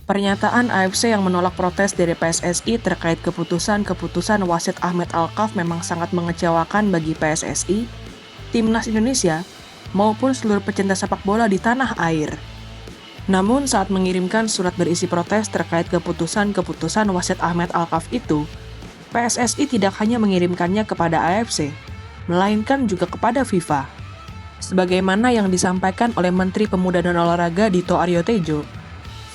Pernyataan AFC yang menolak protes dari PSSI terkait keputusan wasit Ahmed Alkaf memang sangat mengecewakan bagi PSSI, Timnas Indonesia, maupun seluruh pecinta sepak bola di tanah air. Namun saat mengirimkan surat berisi protes terkait keputusan wasit Ahmed Alkaf itu, PSSI tidak hanya mengirimkannya kepada AFC, melainkan juga kepada FIFA. Sebagaimana yang disampaikan oleh Menteri Pemuda dan Olahraga Dito Aryo Tejo,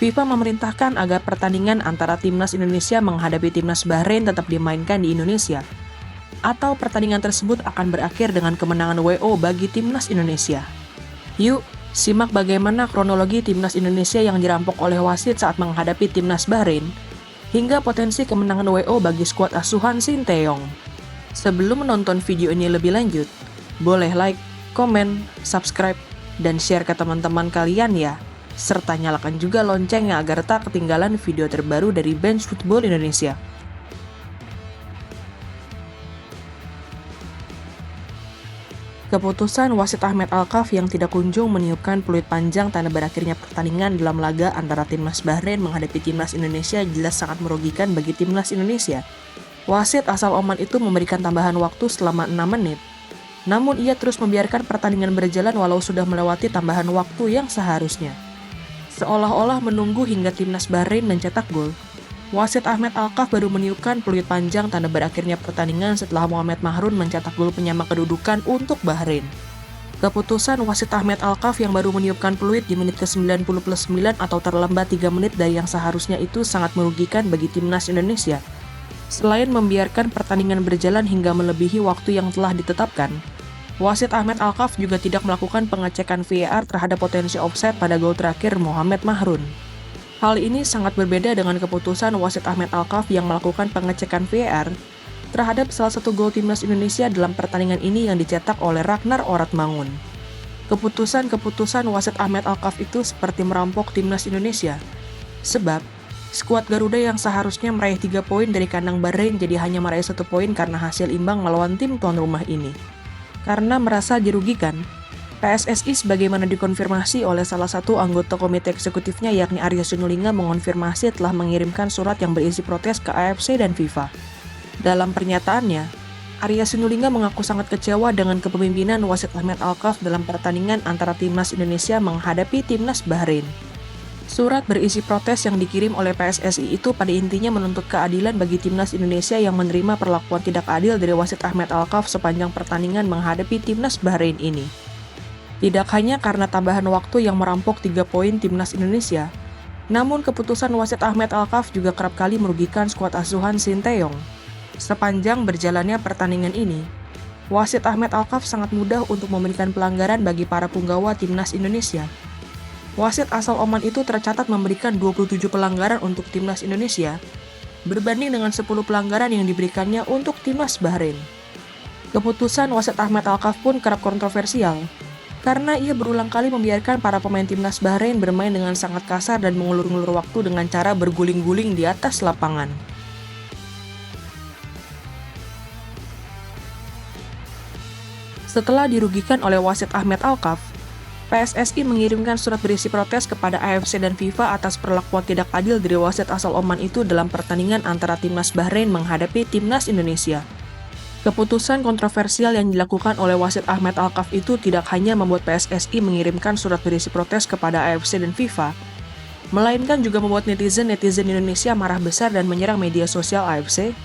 FIFA memerintahkan agar pertandingan antara Timnas Indonesia menghadapi Timnas Bahrain tetap dimainkan di Indonesia, atau pertandingan tersebut akan berakhir dengan kemenangan WO bagi Timnas Indonesia. Yuk, simak bagaimana kronologi Timnas Indonesia yang dirampok oleh wasit saat menghadapi Timnas Bahrain, hingga potensi kemenangan WO bagi skuad asuhan Sinteyong. Sebelum menonton video ini lebih lanjut, boleh like, komen, subscribe, dan share ke teman-teman kalian ya. Serta nyalakan juga loncengnya agar tak ketinggalan video terbaru dari Bench Football Indonesia. Keputusan wasit Ahmed Alkaf yang tidak kunjung meniupkan peluit panjang tanda berakhirnya pertandingan dalam laga antara Timnas Bahrain menghadapi Timnas Indonesia jelas sangat merugikan bagi Timnas Indonesia. Wasit asal Oman itu memberikan tambahan waktu selama 6 menit. Namun ia terus membiarkan pertandingan berjalan walau sudah melewati tambahan waktu yang seharusnya. Seolah-olah menunggu hingga Timnas Bahrain mencetak gol, wasit Ahmed Alkaf baru meniupkan peluit panjang tanda berakhirnya pertandingan setelah Mohamed Mahrun mencetak gol penyama kedudukan untuk Bahrain. Keputusan wasit Ahmed Alkaf yang baru meniupkan peluit di menit ke-90+9 atau terlambat 3 menit dari yang seharusnya itu sangat merugikan bagi Timnas Indonesia. Selain membiarkan pertandingan berjalan hingga melebihi waktu yang telah ditetapkan, wasit Ahmed Alkaf juga tidak melakukan pengecekan VAR terhadap potensi offside pada gol terakhir Mohamed Mahrun. Hal ini sangat berbeda dengan keputusan wasit Ahmed Alkaf yang melakukan pengecekan VAR terhadap salah satu gol Timnas Indonesia dalam pertandingan ini yang dicetak oleh Ragnar Oratmangun. Keputusan wasit Ahmed Alkaf itu seperti merampok Timnas Indonesia, sebab skuad Garuda yang seharusnya meraih 3 poin dari kandang Bahrain jadi hanya meraih 1 poin karena hasil imbang melawan tim tuan rumah ini. Karena merasa dirugikan, PSSI sebagaimana dikonfirmasi oleh salah satu anggota komite eksekutifnya yakni Arya Sinulinga mengonfirmasi telah mengirimkan surat yang berisi protes ke AFC dan FIFA. Dalam pernyataannya, Arya Sinulinga mengaku sangat kecewa dengan kepemimpinan wasit Ahmed Alkaf dalam pertandingan antara Timnas Indonesia menghadapi Timnas Bahrain. Surat berisi protes yang dikirim oleh PSSI itu pada intinya menuntut keadilan bagi Timnas Indonesia yang menerima perlakuan tidak adil dari wasit Ahmed Alkaf sepanjang pertandingan menghadapi Timnas Bahrain ini. Tidak hanya karena tambahan waktu yang merampok 3 poin Timnas Indonesia, namun keputusan wasit Ahmed Alkaf juga kerap kali merugikan skuad asuhan Sinteyong. Sepanjang berjalannya pertandingan ini, wasit Ahmed Alkaf sangat mudah untuk memberikan pelanggaran bagi para punggawa Timnas Indonesia. Wasit asal Oman itu tercatat memberikan 27 pelanggaran untuk Timnas Indonesia, berbanding dengan 10 pelanggaran yang diberikannya untuk Timnas Bahrain. Keputusan wasit Ahmed Alkaf pun kerap kontroversial, karena ia berulang kali membiarkan para pemain Timnas Bahrain bermain dengan sangat kasar dan mengulur-ngulur waktu dengan cara berguling-guling di atas lapangan. Setelah dirugikan oleh wasit Ahmed Alkaf, PSSI mengirimkan surat berisi protes kepada AFC dan FIFA atas perlakuan tidak adil dari wasit asal Oman itu dalam pertandingan antara Timnas Bahrain menghadapi Timnas Indonesia. Keputusan kontroversial yang dilakukan oleh wasit Ahmed Alkaf itu tidak hanya membuat PSSI mengirimkan surat berisi protes kepada AFC dan FIFA, melainkan juga membuat netizen Indonesia marah besar dan menyerang media sosial AFC,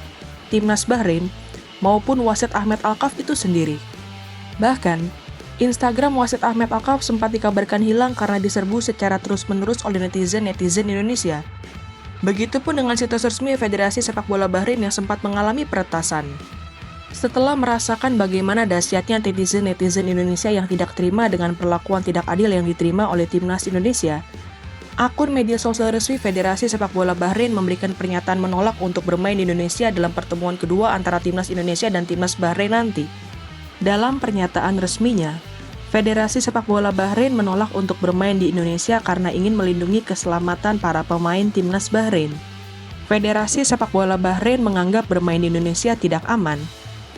Timnas Bahrain, maupun wasit Ahmed Alkaf itu sendiri. Bahkan, Instagram wasit Ahmed Alkaf sempat dikabarkan hilang karena diserbu secara terus-menerus oleh netizen Indonesia. Begitupun dengan situs resmi Federasi Sepak Bola Bahrain yang sempat mengalami peretasan. Setelah merasakan bagaimana dahsyatnya netizen Indonesia yang tidak terima dengan perlakuan tidak adil yang diterima oleh Timnas Indonesia, akun media sosial resmi Federasi Sepak Bola Bahrain memberikan pernyataan menolak untuk bermain di Indonesia dalam pertemuan kedua antara Timnas Indonesia dan Timnas Bahrain nanti. Dalam pernyataan resminya, Federasi Sepak Bola Bahrain menolak untuk bermain di Indonesia karena ingin melindungi keselamatan para pemain Timnas Bahrain. Federasi Sepak Bola Bahrain menganggap bermain di Indonesia tidak aman,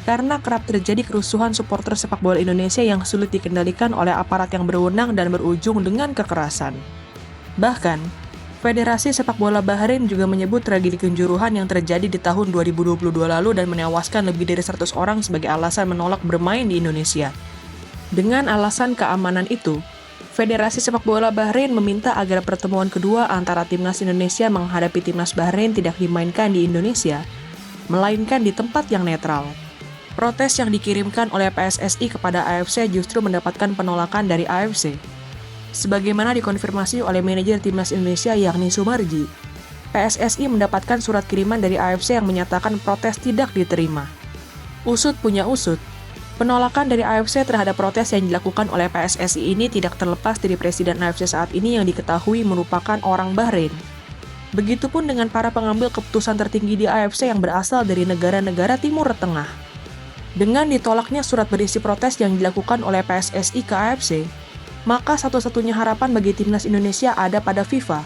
karena kerap terjadi kerusuhan supporter sepak bola Indonesia yang sulit dikendalikan oleh aparat yang berwenang dan berujung dengan kekerasan. Bahkan, Federasi Sepak Bola Bahrain juga menyebut tragedi Kanjuruhan yang terjadi di tahun 2022 lalu dan menewaskan lebih dari 100 orang sebagai alasan menolak bermain di Indonesia. Dengan alasan keamanan itu, Federasi Sepak Bola Bahrain meminta agar pertemuan kedua antara Timnas Indonesia menghadapi Timnas Bahrain tidak dimainkan di Indonesia, melainkan di tempat yang netral. Protes yang dikirimkan oleh PSSI kepada AFC justru mendapatkan penolakan dari AFC. Sebagaimana dikonfirmasi oleh manajer Timnas Indonesia yakni Sumarji, PSSI mendapatkan surat kiriman dari AFC yang menyatakan protes tidak diterima. Usut punya usut, penolakan dari AFC terhadap protes yang dilakukan oleh PSSI ini tidak terlepas dari Presiden AFC saat ini yang diketahui merupakan orang Bahrain. Begitupun dengan para pengambil keputusan tertinggi di AFC yang berasal dari negara-negara Timur Tengah. Dengan ditolaknya surat berisi protes yang dilakukan oleh PSSI ke AFC, maka satu-satunya harapan bagi Timnas Indonesia ada pada FIFA.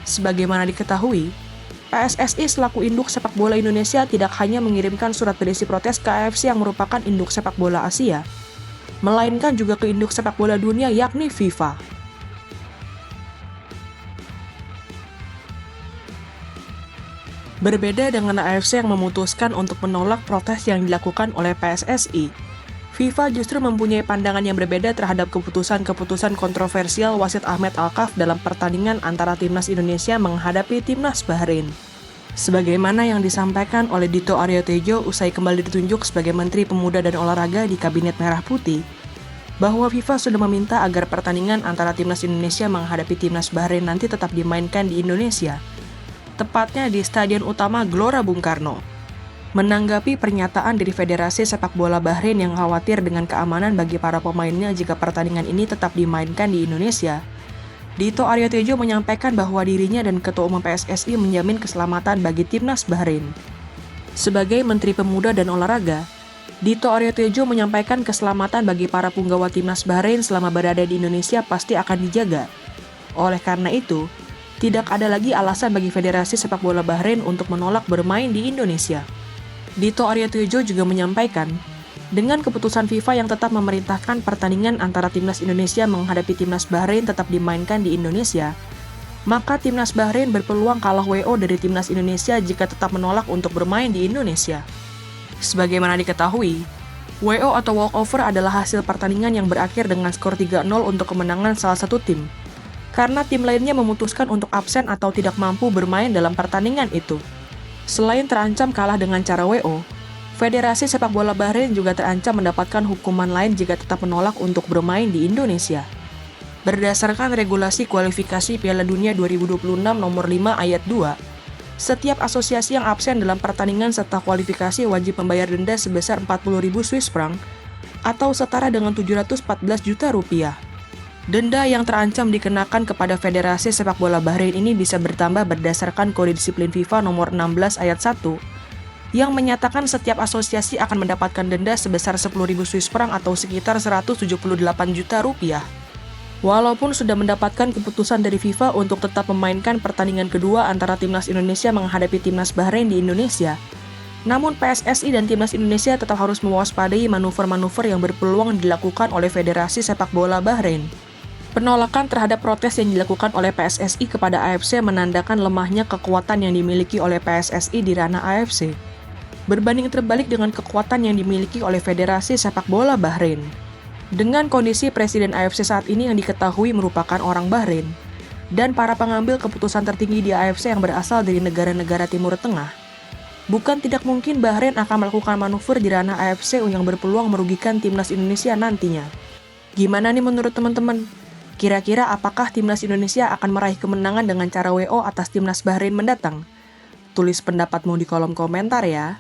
Sebagaimana diketahui, PSSI selaku induk sepak bola Indonesia tidak hanya mengirimkan surat berisi protes ke AFC yang merupakan induk sepak bola Asia, melainkan juga ke induk sepak bola dunia yakni FIFA. Berbeda dengan AFC yang memutuskan untuk menolak protes yang dilakukan oleh PSSI, FIFA justru mempunyai pandangan yang berbeda terhadap keputusan-keputusan kontroversial wasit Ahmed Alkaf dalam pertandingan antara Timnas Indonesia menghadapi Timnas Bahrain. Sebagaimana yang disampaikan oleh Dito Aryo Tejo usai kembali ditunjuk sebagai Menteri Pemuda dan Olahraga di Kabinet Merah Putih, bahwa FIFA sudah meminta agar pertandingan antara Timnas Indonesia menghadapi Timnas Bahrain nanti tetap dimainkan di Indonesia, tepatnya di Stadion Utama Gelora Bung Karno. Menanggapi pernyataan dari Federasi Sepak Bola Bahrain yang khawatir dengan keamanan bagi para pemainnya jika pertandingan ini tetap dimainkan di Indonesia, Dito Aryo Tejo menyampaikan bahwa dirinya dan Ketua Umum PSSI menjamin keselamatan bagi Timnas Bahrain. Sebagai Menteri Pemuda dan Olahraga, Dito Aryo Tejo menyampaikan keselamatan bagi para punggawa Timnas Bahrain selama berada di Indonesia pasti akan dijaga. Oleh karena itu, tidak ada lagi alasan bagi Federasi Sepak Bola Bahrain untuk menolak bermain di Indonesia. Dito Aryo Tejo juga menyampaikan, dengan keputusan FIFA yang tetap memerintahkan pertandingan antara Timnas Indonesia menghadapi Timnas Bahrain tetap dimainkan di Indonesia, maka Timnas Bahrain berpeluang kalah WO dari Timnas Indonesia jika tetap menolak untuk bermain di Indonesia. Sebagaimana diketahui, WO atau walkover adalah hasil pertandingan yang berakhir dengan skor 3-0 untuk kemenangan salah satu tim, karena tim lainnya memutuskan untuk absen atau tidak mampu bermain dalam pertandingan itu. Selain terancam kalah dengan cara WO, Federasi Sepak Bola Bahrain juga terancam mendapatkan hukuman lain jika tetap menolak untuk bermain di Indonesia. Berdasarkan regulasi kualifikasi Piala Dunia 2026 nomor 5 ayat 2, setiap asosiasi yang absen dalam pertandingan serta kualifikasi wajib membayar denda sebesar 40.000 Swiss franc atau setara dengan 714 juta rupiah. Denda yang terancam dikenakan kepada Federasi Sepak Bola Bahrain ini bisa bertambah berdasarkan Kode Disiplin FIFA nomor 16 ayat 1 yang menyatakan setiap asosiasi akan mendapatkan denda sebesar 10.000 Swiss franc atau sekitar 178 juta rupiah. Walaupun sudah mendapatkan keputusan dari FIFA untuk tetap memainkan pertandingan kedua antara Timnas Indonesia menghadapi Timnas Bahrain di Indonesia, namun PSSI dan Timnas Indonesia tetap harus mewaspadai manuver-manuver yang berpeluang dilakukan oleh Federasi Sepak Bola Bahrain. Penolakan terhadap protes yang dilakukan oleh PSSI kepada AFC menandakan lemahnya kekuatan yang dimiliki oleh PSSI di ranah AFC, berbanding terbalik dengan kekuatan yang dimiliki oleh Federasi Sepak Bola Bahrain. Dengan kondisi Presiden AFC saat ini yang diketahui merupakan orang Bahrain, dan para pengambil keputusan tertinggi di AFC yang berasal dari negara-negara Timur Tengah, bukan tidak mungkin Bahrain akan melakukan manuver di ranah AFC yang berpeluang merugikan Timnas Indonesia nantinya. Gimana nih menurut teman-teman? Kira-kira apakah Timnas Indonesia akan meraih kemenangan dengan cara WO atas Timnas Bahrain mendatang? Tulis pendapatmu di kolom komentar ya.